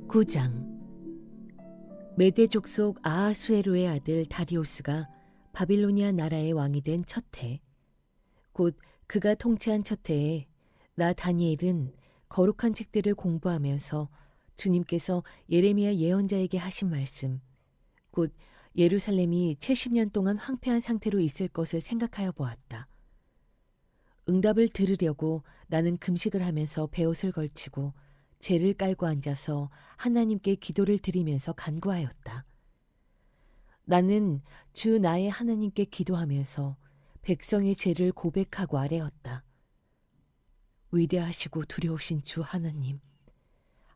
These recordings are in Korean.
9장. 메대 족속 아하수에로의 아들 다리오스가 바빌로니아 나라의 왕이 된 첫 해, 곧 그가 통치한 첫 해에 나 다니엘은 거룩한 책들을 공부하면서 주님께서 예레미야 예언자에게 하신 말씀, 곧 예루살렘이 70년 동안 황폐한 상태로 있을 것을 생각하여 보았다. 응답을 들으려고 나는 금식을 하면서 베옷을 걸치고 재를 깔고 앉아서 하나님께 기도를 드리면서 간구하였다. 나는 주 나의 하나님께 기도하면서 백성의 죄를 고백하고 아뢰었다. 위대하시고 두려우신 주 하나님,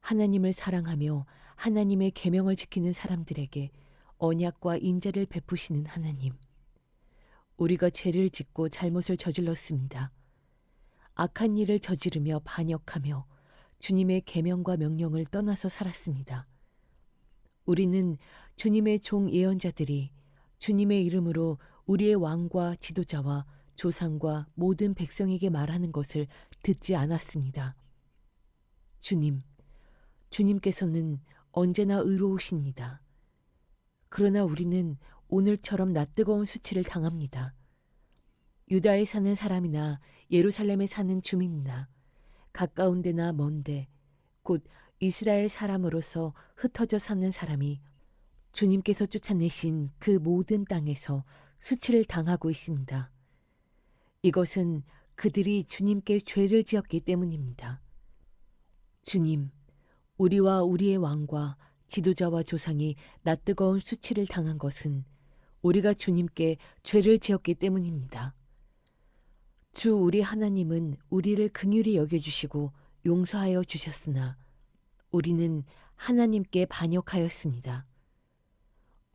하나님을 사랑하며 하나님의 계명을 지키는 사람들에게 언약과 인자를 베푸시는 하나님, 우리가 죄를 짓고 잘못을 저질렀습니다. 악한 일을 저지르며 반역하며 주님의 계명과 명령을 떠나서 살았습니다. 우리는 주님의 종 예언자들이 주님의 이름으로 우리의 왕과 지도자와 조상과 모든 백성에게 말하는 것을 듣지 않았습니다. 주님, 주님께서는 언제나 의로우십니다. 그러나 우리는 오늘처럼 낯뜨거운 수치를 당합니다. 유다에 사는 사람이나 예루살렘에 사는 주민이나 가까운 데나 먼데 곧 이스라엘 사람으로서 흩어져 사는 사람이 주님께서 쫓아내신 그 모든 땅에서 수치를 당하고 있습니다. 이것은 그들이 주님께 죄를 지었기 때문입니다. 주님, 우리와 우리의 왕과 지도자와 조상이 낯뜨거운 수치를 당한 것은 우리가 주님께 죄를 지었기 때문입니다. 주 우리 하나님은 우리를 긍휼히 여겨주시고 용서하여 주셨으나 우리는 하나님께 반역하였습니다.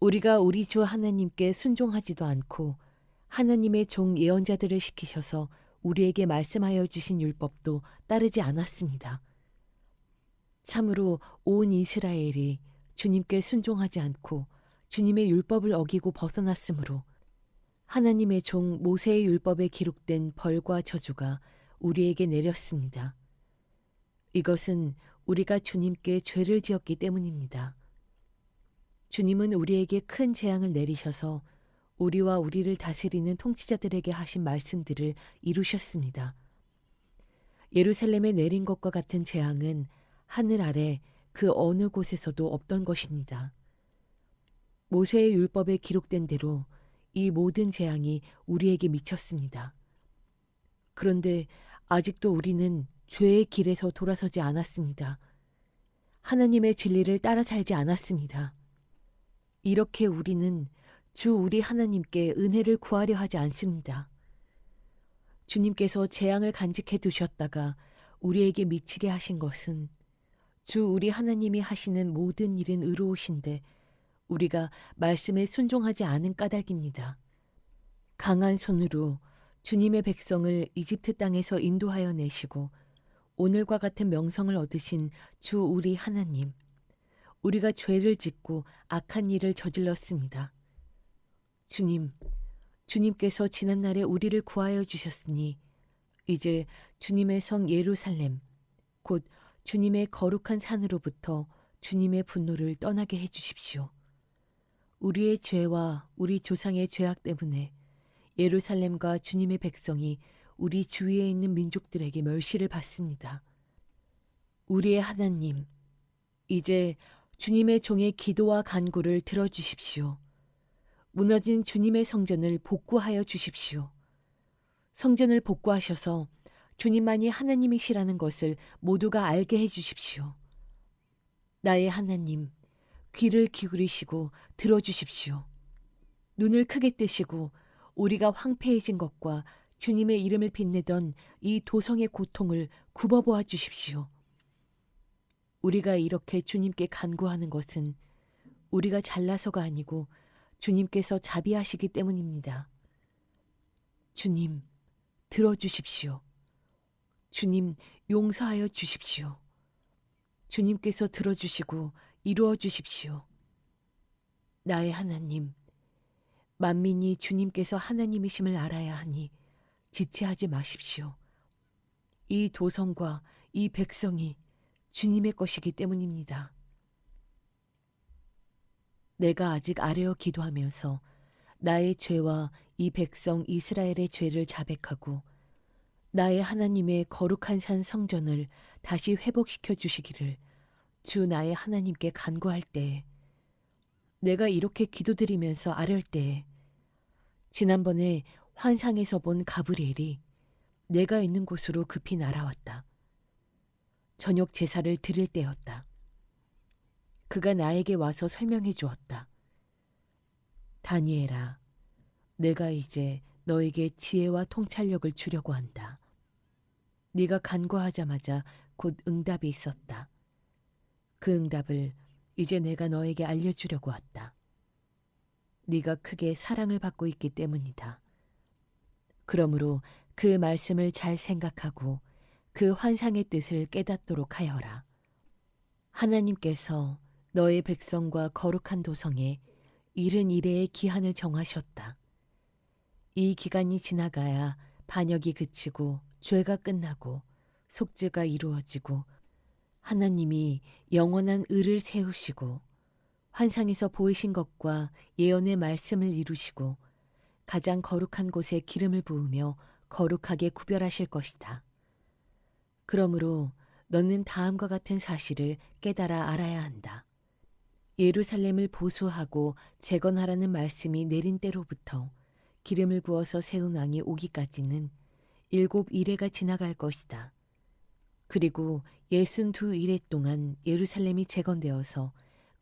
우리가 우리 주 하나님께 순종하지도 않고 하나님의 종 예언자들을 시키셔서 우리에게 말씀하여 주신 율법도 따르지 않았습니다. 참으로 온 이스라엘이 주님께 순종하지 않고 주님의 율법을 어기고 벗어났으므로 하나님의 종 모세의 율법에 기록된 벌과 저주가 우리에게 내렸습니다. 이것은 우리가 주님께 죄를 지었기 때문입니다. 주님은 우리에게 큰 재앙을 내리셔서 우리와 우리를 다스리는 통치자들에게 하신 말씀들을 이루셨습니다. 예루살렘에 내린 것과 같은 재앙은 하늘 아래 그 어느 곳에서도 없던 것입니다. 모세의 율법에 기록된 대로 이 모든 재앙이 우리에게 미쳤습니다. 그런데 아직도 우리는 죄의 길에서 돌아서지 않았습니다. 하나님의 진리를 따라 살지 않았습니다. 이렇게 우리는 주 우리 하나님께 은혜를 구하려 하지 않습니다. 주님께서 재앙을 간직해 두셨다가 우리에게 미치게 하신 것은 주 우리 하나님이 하시는 모든 일은 의로우신데 우리가 말씀에 순종하지 않은 까닭입니다. 강한 손으로 주님의 백성을 이집트 땅에서 인도하여 내시고 오늘과 같은 명성을 얻으신 주 우리 하나님, 우리가 죄를 짓고 악한 일을 저질렀습니다. 주님, 주님께서 지난날에 우리를 구하여 주셨으니 이제 주님의 성 예루살렘, 곧 주님의 거룩한 산으로부터 주님의 분노를 떠나게 해 주십시오. 우리의 죄와 우리 조상의 죄악 때문에 예루살렘과 주님의 백성이 우리 주위에 있는 민족들에게 멸시를 받습니다. 우리의 하나님, 이제 주님의 종의 기도와 간구를 들어주십시오. 무너진 주님의 성전을 복구하여 주십시오. 성전을 복구하셔서 주님만이 하나님이시라는 것을 모두가 알게 해 주십시오. 나의 하나님, 귀를 기울이시고 들어주십시오. 눈을 크게 뜨시고 우리가 황폐해진 것과 주님의 이름을 빛내던 이 도성의 고통을 굽어보아 주십시오. 우리가 이렇게 주님께 간구하는 것은 우리가 잘나서가 아니고 주님께서 자비하시기 때문입니다. 주님, 들어주십시오. 주님, 용서하여 주십시오. 주님께서 들어주시고 이루어 주십시오. 나의 하나님, 만민이 주님께서 하나님이심을 알아야 하니 지체하지 마십시오. 이 도성과 이 백성이 주님의 것이기 때문입니다. 내가 아직 아뢰어 기도하면서 나의 죄와 이 백성 이스라엘의 죄를 자백하고 나의 하나님의 거룩한 산 성전을 다시 회복시켜 주시기를 주 나의 하나님께 간구할 때에, 내가 이렇게 기도드리면서 아뢰을 때에 지난번에 환상에서 본 가브리엘이 내가 있는 곳으로 급히 날아왔다. 저녁 제사를 드릴 때였다. 그가 나에게 와서 설명해 주었다. 다니엘아, 내가 이제 너에게 지혜와 통찰력을 주려고 한다. 네가 간구하자마자 곧 응답이 있었다. 그 응답을 이제 내가 너에게 알려주려고 왔다. 네가 크게 사랑을 받고 있기 때문이다. 그러므로 그 말씀을 잘 생각하고 그 환상의 뜻을 깨닫도록 하여라. 하나님께서 너의 백성과 거룩한 도성에 70일의 기한을 정하셨다. 이 기간이 지나가야 반역이 그치고 죄가 끝나고 속죄가 이루어지고 하나님이 영원한 의를 세우시고 환상에서 보이신 것과 예언의 말씀을 이루시고 가장 거룩한 곳에 기름을 부으며 거룩하게 구별하실 것이다. 그러므로 너는 다음과 같은 사실을 깨달아 알아야 한다. 예루살렘을 보수하고 재건하라는 말씀이 내린 때로부터 기름을 부어서 세운 왕이 오기까지는 7일회가 지나갈 것이다. 그리고 62일회 동안 예루살렘이 재건되어서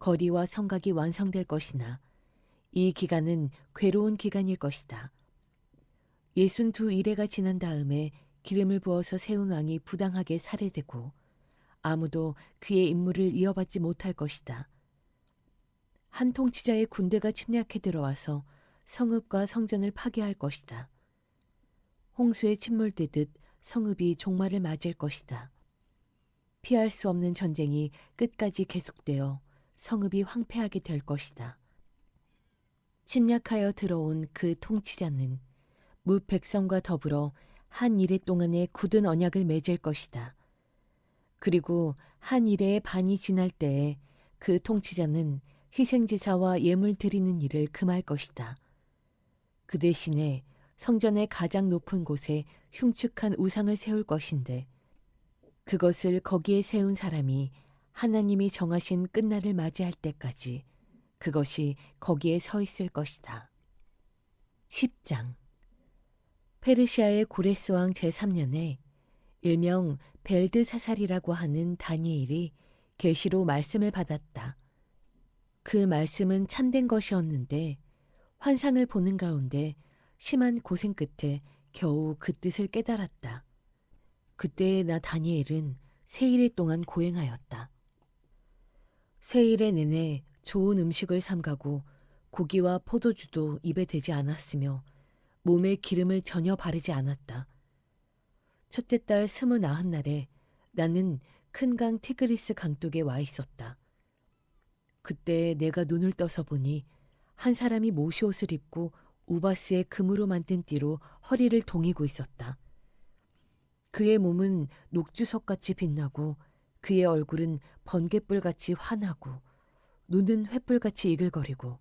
거리와 성곽이 완성될 것이나 이 기간은 괴로운 기간일 것이다. 62일회가 지난 다음에 기름을 부어서 세운 왕이 부당하게 살해되고 아무도 그의 임무를 이어받지 못할 것이다. 한 통치자의 군대가 침략해 들어와서 성읍과 성전을 파괴할 것이다. 홍수에 침몰되듯 성읍이 종말을 맞을 것이다. 피할 수 없는 전쟁이 끝까지 계속되어 성읍이 황폐하게 될 것이다. 침략하여 들어온 그 통치자는 무 백성과 더불어 한 일회 동안의 굳은 언약을 맺을 것이다. 그리고 한 일회의 반이 지날 때에 그 통치자는 희생제사와 예물 드리는 일을 금할 것이다. 그 대신에 성전의 가장 높은 곳에 흉측한 우상을 세울 것인데 그것을 거기에 세운 사람이 하나님이 정하신 끝날을 맞이할 때까지 그것이 거기에 서 있을 것이다. 10장 페르시아의 고레스 왕 제3년에 일명 벨드사살이라고 하는 다니엘이 계시로 말씀을 받았다. 그 말씀은 참된 것이었는데 환상을 보는 가운데 심한 고생 끝에 겨우 그 뜻을 깨달았다. 그때 나 다니엘은 세 일회 동안 고행하였다. 세 일회 내내 좋은 음식을 삼가고 고기와 포도주도 입에 대지 않았으며 몸에 기름을 전혀 바르지 않았다. 첫째 달 29날에 나는 큰 강 티그리스 강둑에 와 있었다. 그때 내가 눈을 떠서 보니 한 사람이 모시옷을 입고 우바스의 금으로 만든 띠로 허리를 동이고 있었다. 그의 몸은 녹주석같이 빛나고 그의 얼굴은 번갯불같이 환하고 눈은 횃불같이 이글거리고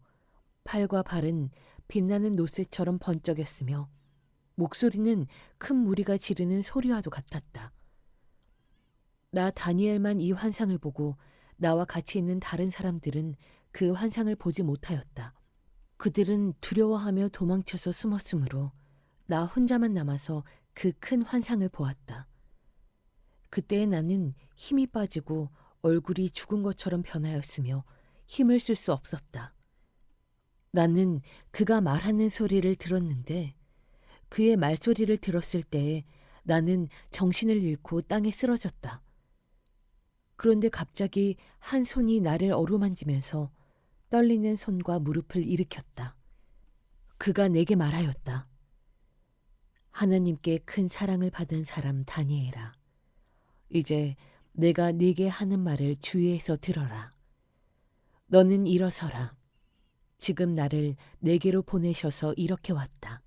팔과 발은 빛나는 노쇠처럼 번쩍였으며 목소리는 큰 무리가 지르는 소리와도 같았다. 나 다니엘만 이 환상을 보고 나와 같이 있는 다른 사람들은 그 환상을 보지 못하였다. 그들은 두려워하며 도망쳐서 숨었으므로 나 혼자만 남아서 그 큰 환상을 보았다. 그때 나는 힘이 빠지고 얼굴이 죽은 것처럼 변하였으며 힘을 쓸 수 없었다. 나는 그가 말하는 소리를 들었는데 그의 말소리를 들었을 때에 나는 정신을 잃고 땅에 쓰러졌다. 그런데 갑자기 한 손이 나를 어루만지면서 떨리는 손과 무릎을 일으켰다. 그가 내게 말하였다. 하나님께 큰 사랑을 받은 사람 다니엘아. 이제 내가 네게 하는 말을 주의해서 들어라. 너는 일어서라. 지금 나를 내게로 보내셔서 이렇게 왔다.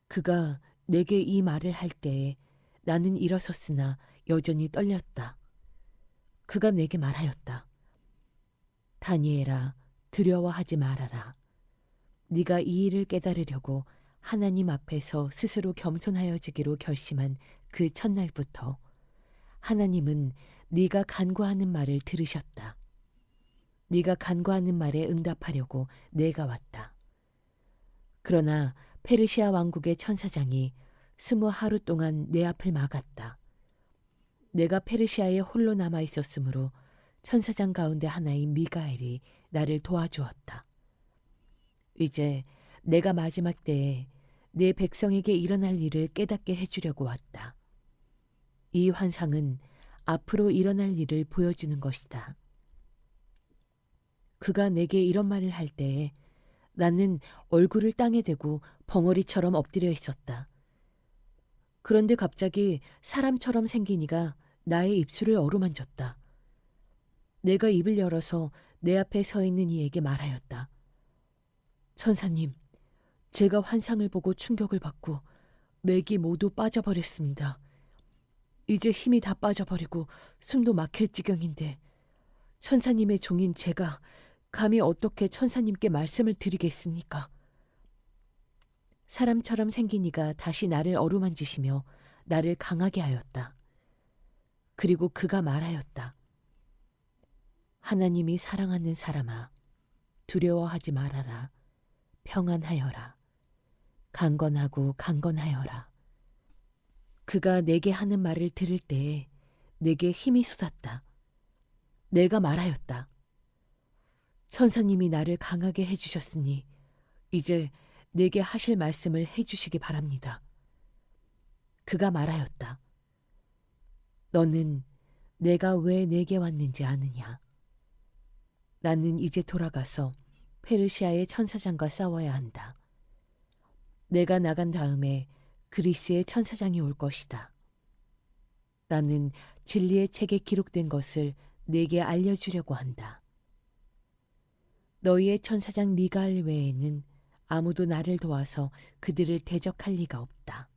그가 내게 이 말을 할 때에 나는 일어섰으나 여전히 떨렸다. 그가 내게 말하였다. 다니엘아, 두려워하지 말아라. 네가 이 일을 깨달으려고 하나님 앞에서 스스로 겸손하여지기로 결심한 그 첫날부터 하나님은 네가 간구하는 말을 들으셨다. 네가 간구하는 말에 응답하려고 내가 왔다. 그러나 페르시아 왕국의 천사장이 20하루 동안 내 앞을 막았다. 내가 페르시아에 홀로 남아 있었으므로 천사장 가운데 하나인 미가엘이 나를 도와주었다. 이제 내가 마지막 때에 내 백성에게 일어날 일을 깨닫게 해주려고 왔다. 이 환상은 앞으로 일어날 일을 보여주는 것이다. 그가 내게 이런 말을 할 때에 나는 얼굴을 땅에 대고 벙어리처럼 엎드려 있었다. 그런데 갑자기 사람처럼 생긴 이가 나의 입술을 어루만졌다. 내가 입을 열어서 내 앞에 서 있는 이에게 말하였다. 천사님, 제가 환상을 보고 충격을 받고 맥이 모두 빠져버렸습니다. 이제 힘이 다 빠져버리고 숨도 막힐 지경인데 천사님의 종인 제가 감히 어떻게 천사님께 말씀을 드리겠습니까? 사람처럼 생긴 이가 다시 나를 어루만지시며 나를 강하게 하였다. 그리고 그가 말하였다. 하나님이 사랑하는 사람아, 두려워하지 말아라. 평안하여라. 강건하고 강건하여라. 그가 내게 하는 말을 들을 때에 내게 힘이 솟았다. 내가 말하였다. 천사님이 나를 강하게 해주셨으니 이제 내게 하실 말씀을 해주시기 바랍니다. 그가 말하였다. 너는 내가 왜 내게 왔는지 아느냐? 나는 이제 돌아가서 페르시아의 천사장과 싸워야 한다. 내가 나간 다음에 그리스의 천사장이 올 것이다. 나는 진리의 책에 기록된 것을 네게 알려주려고 한다. 너희의 천사장 미가엘 외에는 아무도 나를 도와서 그들을 대적할 리가 없다.